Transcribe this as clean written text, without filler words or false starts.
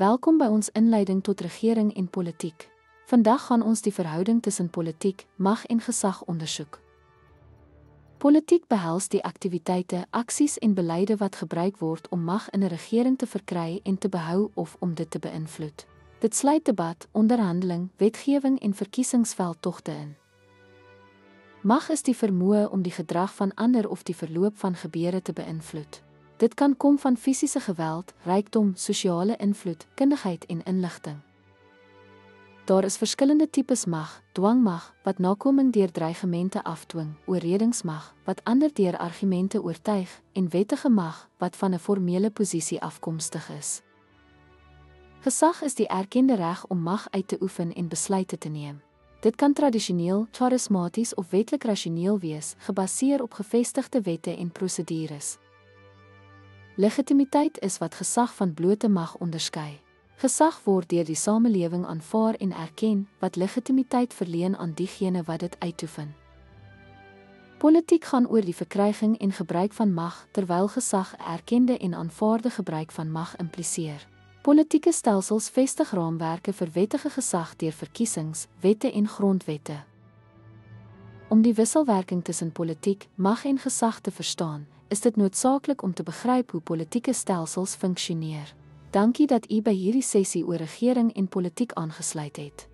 Welkom by ons inleiding tot regering en politiek. Vandag gaan ons die verhouding tussen politiek, mag en gesag ondersoek. Politiek behels die aktiwiteite, aksies en beleide wat gebruik word om mag in 'n regering te verkry en te behou of om dit te beïnvloed. Dit sluit debat, onderhandeling, wetgewing en verkiesingsveldtogte in. Mag is die vermoë om die gedrag van ander of die verloop van gebeure te beïnvloed. Dit kan kom van fisiese geweld, rykdom, sosiale invloed, kundigheid en inligting. Daar is verskillende tipes mag: dwangmag, wat nakoming deur dreigemente afdwing, oorredingsmag, wat ander deur argumente oortuig, en wettige mag, wat van 'n formele posisie afkomstig is. Gesag is die erkende reg om mag uit te oefen en besluite te neem. Dit kan tradisioneel, charismaties of wetlik rasioneel wees, gebaseer op gevestigde wette en prosedures. Legitimiteit is wat gesag van blote mag onderskei. Gesag word deur die samelewing aanvaar en erken, wat legitimiteit verleen aan diegene wat dit uitoefen. Politiek gaan oor die verkryging en gebruik van mag, terwyl gesag 'n erkende en aanvaarde gebruik van mag impliseer. Politieke stelsels vestig raamwerke vir wettige gesag deur verkiesings, wette en grondwette. Om die wisselwerking tussen politiek, mag en gesag te verstaan, is dit noodsaaklik om te begryp hoe politieke stelsels funksioneer. Dankie dat u by hierdie sessie oor regering en politiek aangesluit het.